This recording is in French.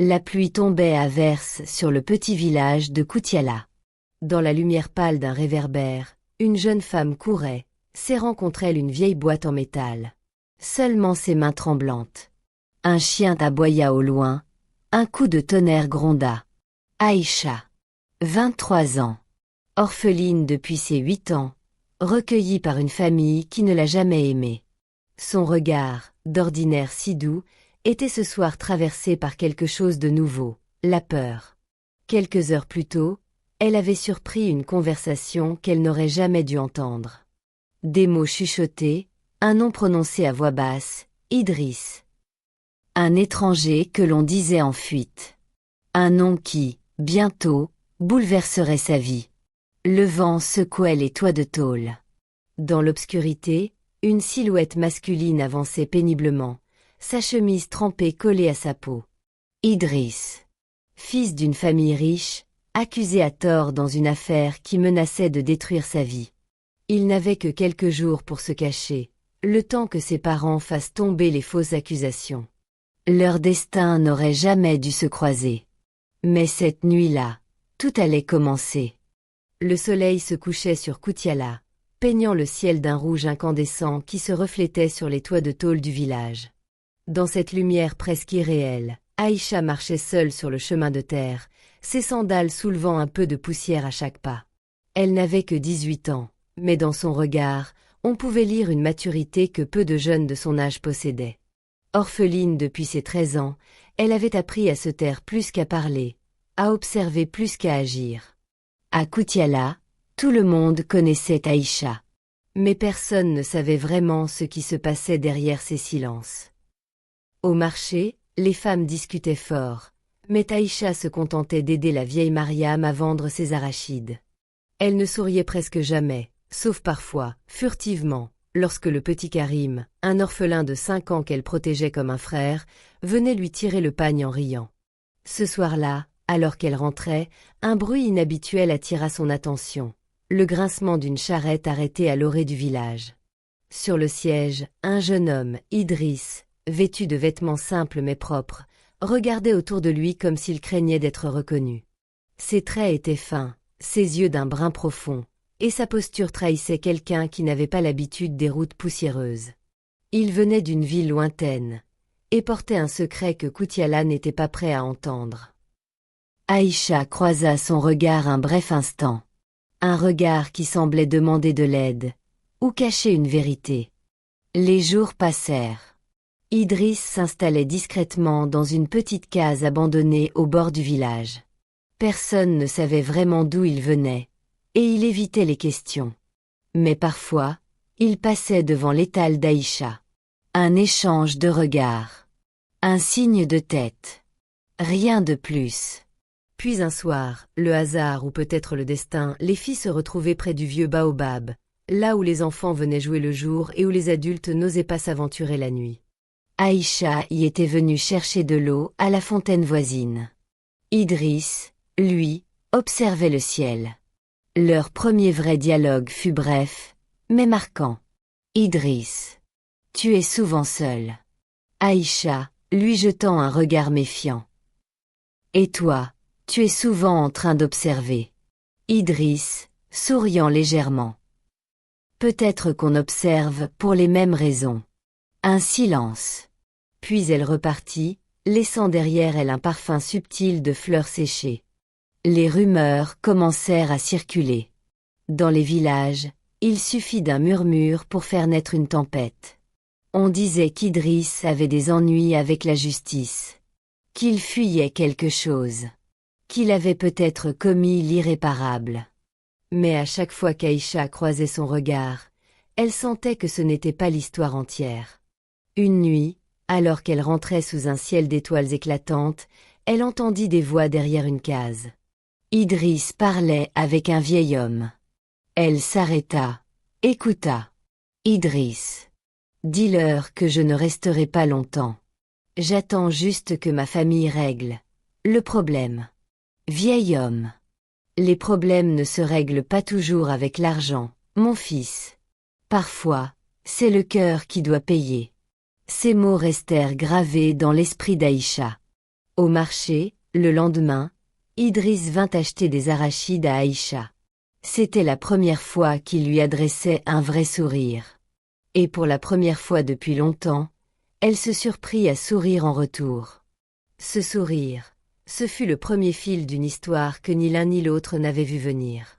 La pluie tombait à verse sur le petit village de Koutiala. Dans la lumière pâle d'un réverbère, une jeune femme courait, serrant contre elle une vieille boîte en métal. Seulement ses mains tremblantes. Un chien aboya au loin, un coup de tonnerre gronda. Aïcha. 23 ans. Orpheline depuis ses 8 ans, recueillie par une famille qui ne l'a jamais aimée. Son regard, d'ordinaire si doux, était ce soir traversé par quelque chose de nouveau, la peur. Quelques heures plus tôt, elle avait surpris une conversation qu'elle n'aurait jamais dû entendre. Des mots chuchotés, un nom prononcé à voix basse, Idriss. Un étranger que l'on disait en fuite. Un nom qui, bientôt, bouleverserait sa vie. Le vent secouait les toits de tôle. Dans l'obscurité, une silhouette masculine avançait péniblement, sa chemise trempée collée à sa peau. Idriss. Fils d'une famille riche, accusé à tort dans une affaire qui menaçait de détruire sa vie. Il n'avait que quelques jours pour se cacher, le temps que ses parents fassent tomber les fausses accusations. Leur destin n'aurait jamais dû se croiser. Mais cette nuit-là, tout allait commencer. Le soleil se couchait sur Koutiala, peignant le ciel d'un rouge incandescent qui se reflétait sur les toits de tôle du village. Dans cette lumière presque irréelle, Aïcha marchait seule sur le chemin de terre, ses sandales soulevant un peu de poussière à chaque pas. Elle n'avait que 18 ans, mais dans son regard, on pouvait lire une maturité que peu de jeunes de son âge possédaient. Orpheline depuis ses 13 ans, elle avait appris à se taire plus qu'à parler, à observer plus qu'à agir. À Koutiala, tout le monde connaissait Aïcha. Mais personne ne savait vraiment ce qui se passait derrière ces silences. Au marché, les femmes discutaient fort, mais Aïcha se contentait d'aider la vieille Mariam à vendre ses arachides. Elle ne souriait presque jamais, sauf parfois, furtivement, lorsque le petit Karim, un orphelin de 5 ans qu'elle protégeait comme un frère, venait lui tirer le pagne en riant. Ce soir-là, alors qu'elle rentrait, un bruit inhabituel attira son attention, le grincement d'une charrette arrêtée à l'orée du village. Sur le siège, un jeune homme, Idriss, vêtu de vêtements simples mais propres, regardait autour de lui comme s'il craignait d'être reconnu. Ses traits étaient fins, ses yeux d'un brun profond, et sa posture trahissait quelqu'un qui n'avait pas l'habitude des routes poussiéreuses. Il venait d'une ville lointaine, et portait un secret que Koutiala n'était pas prêt à entendre. Aïcha croisa son regard un bref instant. Un regard qui semblait demander de l'aide, ou cacher une vérité. Les jours passèrent. Idriss s'installait discrètement dans une petite case abandonnée au bord du village. Personne ne savait vraiment d'où il venait, et il évitait les questions. Mais parfois, il passait devant l'étal d'Aïcha. Un échange de regards. Un signe de tête. Rien de plus. Puis un soir, le hasard ou peut-être le destin les fit se retrouver près du vieux baobab, là où les enfants venaient jouer le jour et où les adultes n'osaient pas s'aventurer la nuit. Aïcha y était venue chercher de l'eau à la fontaine voisine. Idriss, lui, observait le ciel. Leur premier vrai dialogue fut bref, mais marquant. Idriss. Tu es souvent seul. Aïcha, lui jetant un regard méfiant. Et toi, tu es souvent en train d'observer. Idriss, souriant légèrement. Peut-être qu'on observe pour les mêmes raisons. Un silence. Puis elle repartit, laissant derrière elle un parfum subtil de fleurs séchées. Les rumeurs commencèrent à circuler. Dans les villages, il suffit d'un murmure pour faire naître une tempête. On disait qu'Idriss avait des ennuis avec la justice, qu'il fuyait quelque chose, qu'il avait peut-être commis l'irréparable. Mais à chaque fois qu'Aïcha croisait son regard, elle sentait que ce n'était pas l'histoire entière. Une nuit, alors qu'elle rentrait sous un ciel d'étoiles éclatantes, elle entendit des voix derrière une case. Idriss parlait avec un vieil homme. Elle s'arrêta, écouta. Idriss. Dis-leur que je ne resterai pas longtemps. J'attends juste que ma famille règle le problème. Vieil homme. Les problèmes ne se règlent pas toujours avec l'argent, mon fils. Parfois, c'est le cœur qui doit payer. Ces mots restèrent gravés dans l'esprit d'Aïcha. Au marché, le lendemain, Idriss vint acheter des arachides à Aïcha. C'était la première fois qu'il lui adressait un vrai sourire. Et pour la première fois depuis longtemps, elle se surprit à sourire en retour. Ce sourire, ce fut le premier fil d'une histoire que ni l'un ni l'autre n'avait vu venir.